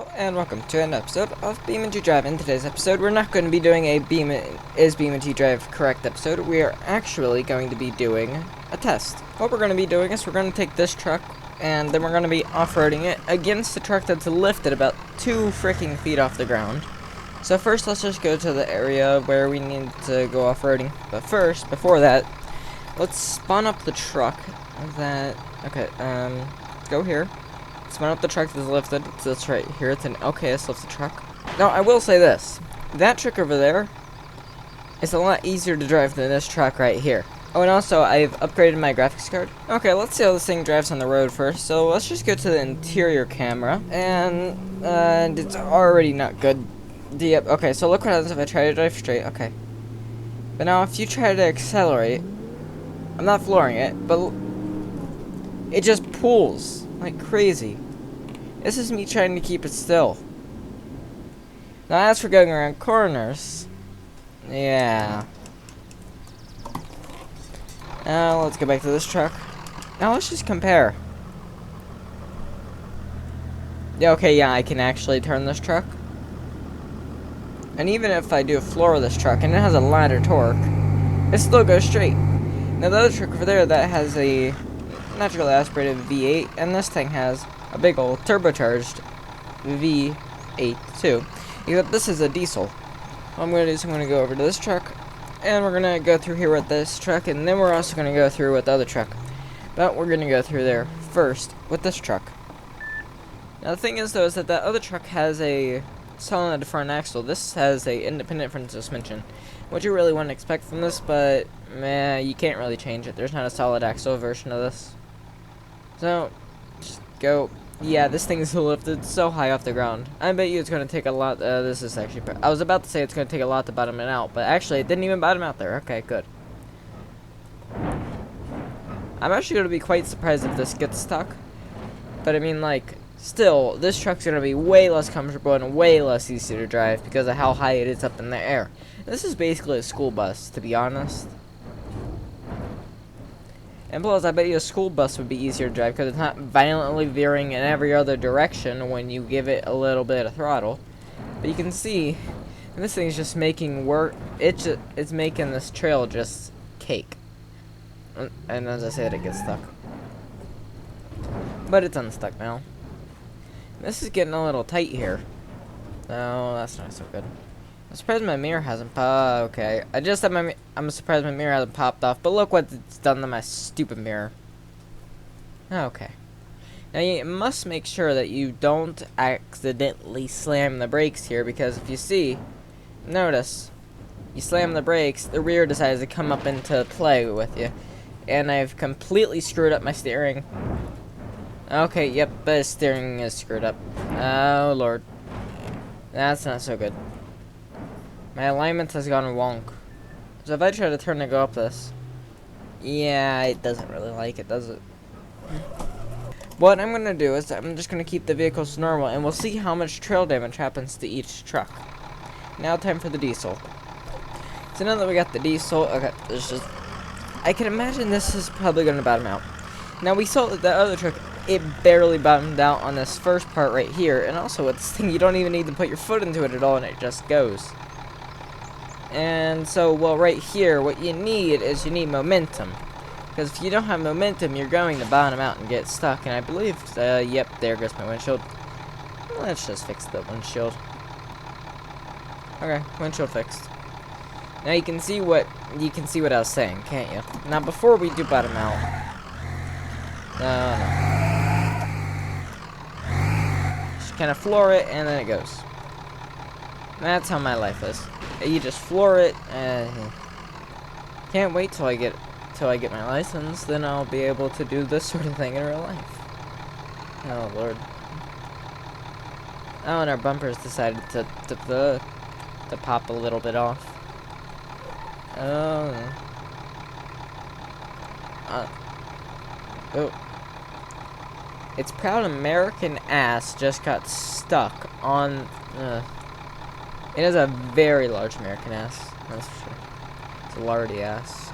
Hello and welcome to an episode of BeamNG Drive. In today's episode, we're not going to be doing a BeamNG Drive correct episode. We are actually going to be doing a test. What we're going to be doing is we're going to take this truck and then we're going to be off-roading it against the truck that's lifted about 2 freaking feet off the ground. So first, let's just go to the area where we need to go off-roading. But first, before that, let's spawn up the truck that... Okay, go here. Spawn up the truck that's lifted. So that's right here. It's an LKS lifted truck. Now, I will say this. That truck over there is a lot easier to drive than this truck right here. Oh, and also, I've upgraded my graphics card. Okay, let's see how this thing drives on the road first. So, let's just go to the interior camera. And it's already not good. Yep, okay, so look what happens if I try to drive straight. Okay. But now, if you try to accelerate, I'm not flooring it, but it just pulls like crazy. This is me trying to keep it still. Now, as for going around corners, yeah. Now, let's go back to this truck. Now, let's just compare. Yeah, okay, yeah, I can actually turn this truck. And even if I do floor this truck, and it has a lighter torque, it still goes straight. Now, the other truck over there, that has a naturally aspirated V8, and this thing has a big old turbocharged V8 too. Except this is a diesel. What I'm going to do is I'm going to go over to this truck, and we're going to go through here with this truck, and then we're also going to go through with the other truck. But we're going to go through there first with this truck. Now the thing is though, is that other truck has a solid front axle. This has a independent front suspension. What you really want to expect from this, but man, you can't really change it. There's not a solid axle version of this. So, just go. Yeah, this thing is lifted so high off the ground. I bet you it's going to take a lot. This is actually... I was about to say it's going to take a lot to bottom it out, but actually it didn't even bottom out there. Okay, good. I'm actually going to be quite surprised if this gets stuck. But I mean, like, still, this truck's going to be way less comfortable and way less easy to drive because of how high it is up in the air. This is basically a school bus, to be honest. And plus, I bet you a school bus would be easier to drive because it's not violently veering in every other direction when you give it a little bit of throttle. But you can see, this thing's just making it's making this trail just cake. And as I said, it gets stuck. But it's unstuck now. This is getting a little tight here. No, that's not so good. I'm surprised my mirror hasn't popped. Okay, I'm surprised my mirror hasn't popped off. But look what it's done to my stupid mirror. Okay. Now you must make sure that you don't accidentally slam the brakes here, because if you see, notice, you slam the brakes, the rear decides to come up into play with you, and I've completely screwed up my steering. Okay, yep, the steering is screwed up. Oh lord, that's not so good. My alignment has gone wonk. So if I try to turn to go up this, yeah, it doesn't really like it, does it? What I'm going to do is I'm just going to keep the vehicles normal, and we'll see how much trail damage happens to each truck. Now time for the diesel. So now that we got the diesel, okay, I can imagine this is probably going to bottom out. Now we saw that the other truck, it barely bottomed out on this first part right here, and also with this thing, you don't even need to put your foot into it at all, and it just goes. And so, well, right here, what you need is you need momentum. Because if you don't have momentum, you're going to bottom out and get stuck. And I believe, yep, there goes my windshield. Let's just fix the windshield. Okay, windshield fixed. Now you can see what I was saying, can't you? Now before we do bottom out, no. Just kind of floor it, and then it goes. That's how my life is. You just floor it, and can't wait till I get my license. Then I'll be able to do this sort of thing in real life. Oh lord. Oh, and our bumpers decided to pop a little bit off. Oh. Oh. Its proud American ass just got stuck on. It has a very large American ass, that's for sure. It's a lardy ass.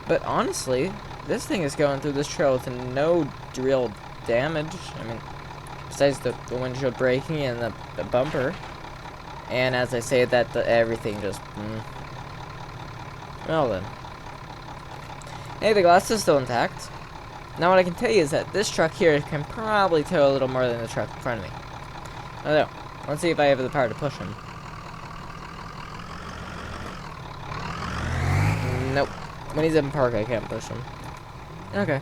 But honestly, this thing is going through this trail with no real damage. I mean, besides the windshield braking and the bumper. And as I say that, everything just... Well then. Hey, the glass is still intact. Now what I can tell you is that this truck here can probably tow a little more than the truck in front of me. I don't know. Let's see if I have the power to push him. Nope. When he's in park, I can't push him. Okay.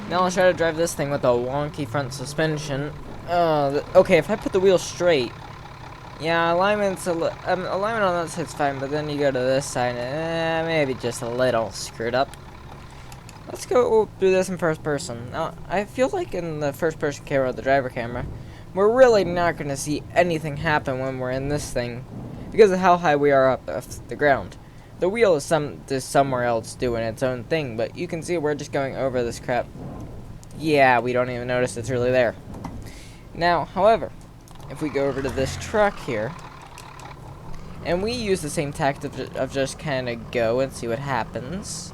Now I'll try to drive this thing with a wonky front suspension. Okay, if I put the wheel straight, yeah, alignment on that side's fine, but then you go to this side, maybe just a little screwed up. Let's go do this in first person. Now, I feel like in the first person camera, the driver camera, we're really not going to see anything happen when we're in this thing because of how high we are up off the ground. The wheel is somewhere else doing its own thing, but you can see we're just going over this crap. Yeah, we don't even notice it's really there. Now, however, if we go over to this truck here, and we use the same tactic of just kind of go and see what happens.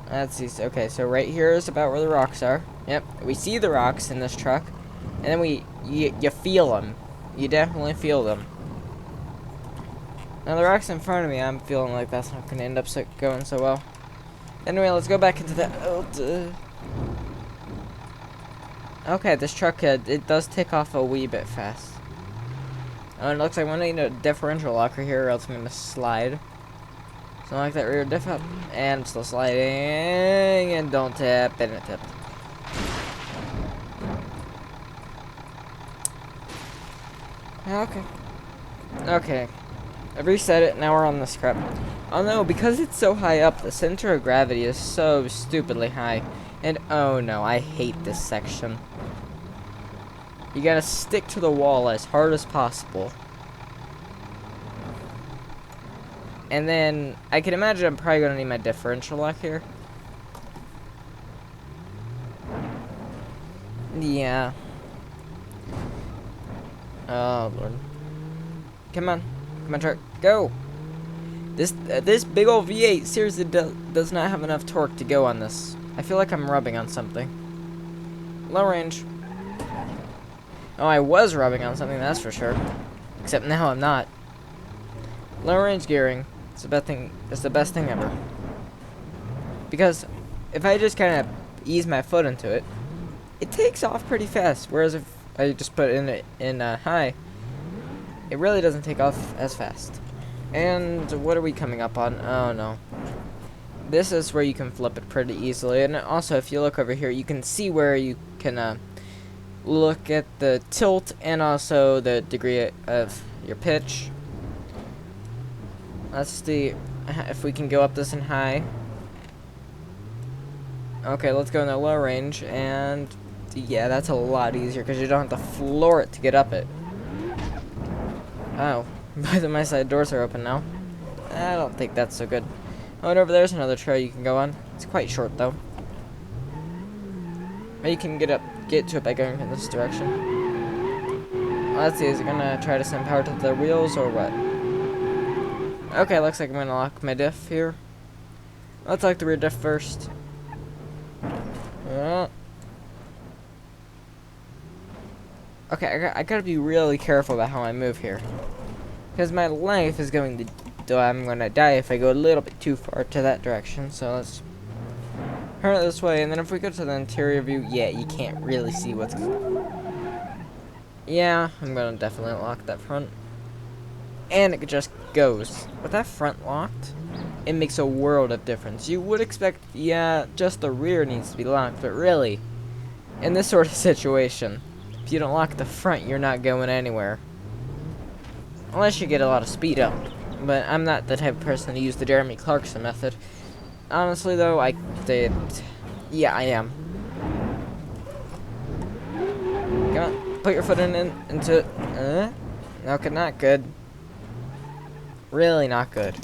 Let's see. Okay, so right here is about where the rocks are. Yep, we see the rocks in this truck, and then you feel them. You definitely feel them. Now the rocks in front of me, I'm feeling like that's not going to end up going so well. Anyway, let's go back into the... Okay, this truck, it does take off a wee bit fast. Oh, and it looks like we need a differential locker here or else I'm going to slide. So like that rear diff up, and still sliding, and don't tip, and it tipped. Okay. Okay. I've reset it, now we're on this crap. Oh no, because it's so high up, the center of gravity is so stupidly high. And oh no, I hate this section. You gotta stick to the wall as hard as possible. And then, I can imagine I'm probably gonna need my differential lock here. Yeah. Oh lord. Come on. Come on, truck. Go! This big old V8 seriously does not have enough torque to go on this. I feel like I'm rubbing on something. Low range. Oh, I was rubbing on something, that's for sure. Except now I'm not. Low range gearing. It's the best thing. It's the best thing ever. Because if I just kind of ease my foot into it, it takes off pretty fast. Whereas if I just put it in high, it really doesn't take off as fast. And what are we coming up on? Oh no. This is where you can flip it pretty easily. And also, if you look over here, you can see where you can look at the tilt and also the degree of your pitch. Let's see if we can go up this in high. Okay, let's go in the low range. And yeah, that's a lot easier because you don't have to floor it to get up it. Oh, by the my side doors are open now. I don't think that's so good. Oh, and over there's another trail you can go on. It's quite short though. But you can get to it by going in this direction. Let's see, is it gonna try to send power to the wheels or what? Okay, looks like I'm gonna lock my diff here. Let's lock the rear diff first. Okay, I gotta be really careful about how I move here. Because my life is going to... I'm gonna die if I go a little bit too far to that direction. So let's turn it this way. And then if we go to the interior view, yeah, you can't really see what's... Yeah, I'm gonna definitely lock that front. And it just goes. With that front locked, it makes a world of difference. You would expect, yeah, just the rear needs to be locked. But really, in this sort of situation... If you don't lock the front, you're not going anywhere. Unless you get a lot of speed up. But I'm not the type of person to use the Jeremy Clarkson method. Honestly, though, yeah, I am. Come on, put your foot into it. Okay, not good. Really not good.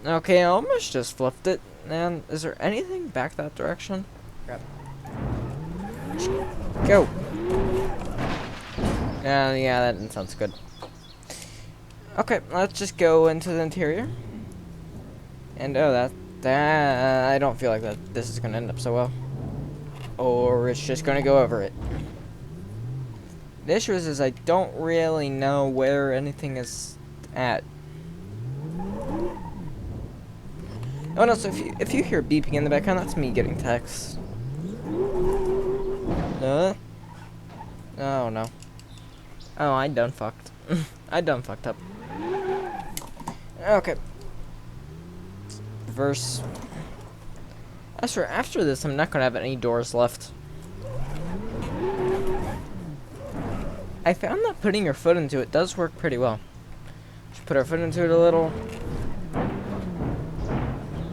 Okay, I almost just flipped it. And is there anything back that direction? Grab. Go. Yeah, that didn't sound good. Okay, let's just go into the interior. And oh, I don't feel like that this is gonna end up so well. Or it's just gonna go over it. The issue is I don't really know where anything is at. Oh no, so if you hear beeping in the background, that's me getting texts. Oh no. Oh, I done fucked. I done fucked up. Okay. Verse. After this, I'm not gonna have any doors left. I found that putting your foot into it does work pretty well. Just put our foot into it a little.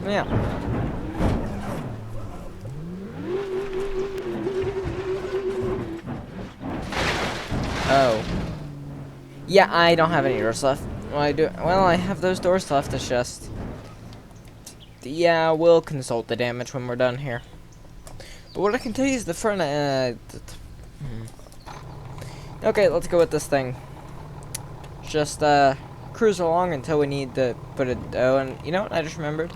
Yeah. Oh. Yeah, I don't have any doors left. Well, I do. Well, I have those doors left. It's just. Yeah, we'll consult the damage when we're done here. But what I can tell you is the front. Okay, let's go with this thing. Just cruise along until we need to put it. Oh, and you know what? I just remembered.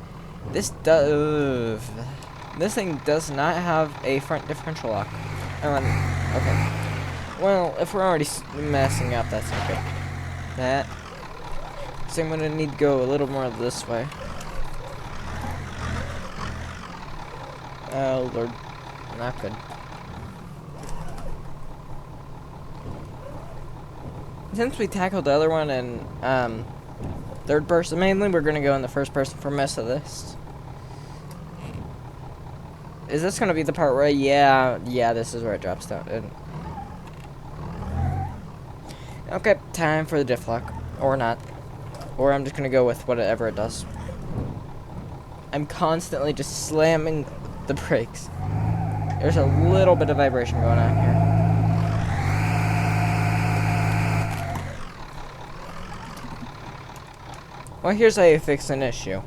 This thing does not have a front differential lock. Okay. Well, if we're already messing up, that's okay. So I'm gonna need to go a little more this way. Oh Lord, not good. Since we tackled the other one in third person mainly, we're gonna go in the first person for most of this. Is this gonna be the part where yeah, this is where it drops down. Okay, time for the diff lock. Or not. Or I'm just gonna go with whatever it does. I'm constantly just slamming the brakes. There's a little bit of vibration going on here. Well, here's how you fix an issue.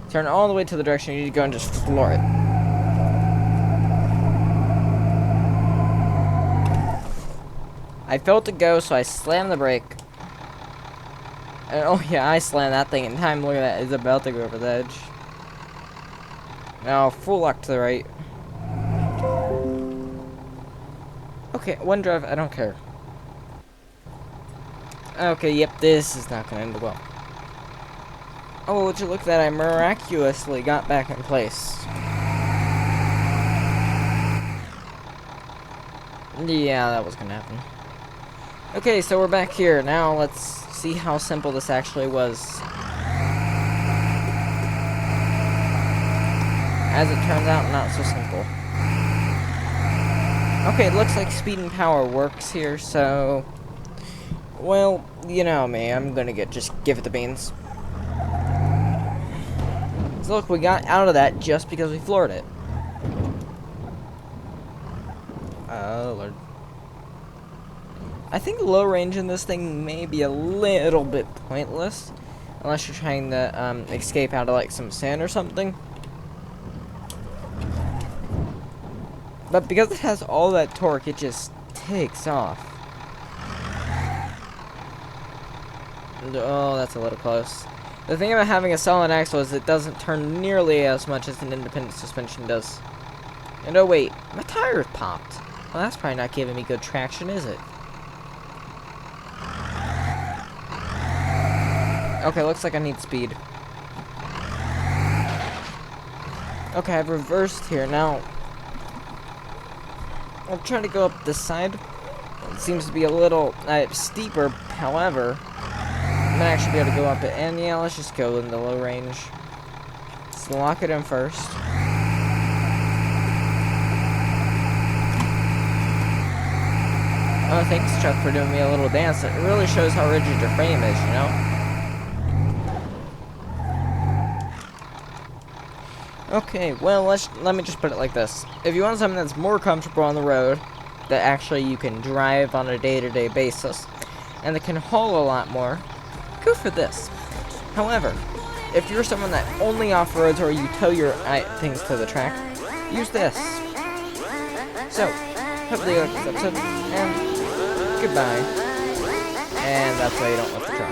Turn all the way to the direction you need to go and just floor it. I felt it go, so I slammed the brake. And oh yeah, I slammed that thing in time. Look at that, it's about to go over the edge. Now, full lock to the right. Okay, one drive, I don't care. Okay, yep, this is not gonna end well. Oh, would you look at that, I miraculously got back in place. Yeah, that was gonna happen. Okay, so we're back here. Now let's see how simple this actually was. As it turns out, not so simple. Okay, it looks like speed and power works here, so... Well, you know me, I'm gonna just give it the beans. So look, we got out of that just because we floored it. Oh, Lord. I think low range in this thing may be a little bit pointless. Unless you're trying to escape out of like some sand or something. But because it has all that torque, it just takes off. Oh, that's a little close. The thing about having a solid axle is it doesn't turn nearly as much as an independent suspension does. And oh wait, my tire popped. Well, that's probably not giving me good traction, is it? Okay, looks like I need speed. Okay, I've reversed here. Now, I'm trying to go up this side. It seems to be a little steeper, however, I'm gonna actually be able to go up it. And yeah, let's just go in the low range. Let's lock it in first. Oh, thanks, Chuck, for doing me a little dance. It really shows how rigid your frame is, you know? Okay, well, let me just put it like this. If you want something that's more comfortable on the road, that actually you can drive on a day-to-day basis, and that can haul a lot more, go for this. However, if you're someone that only off-roads or you tow your things to the track, use this. So, hopefully you like this episode, and goodbye. And that's why you don't lift the truck.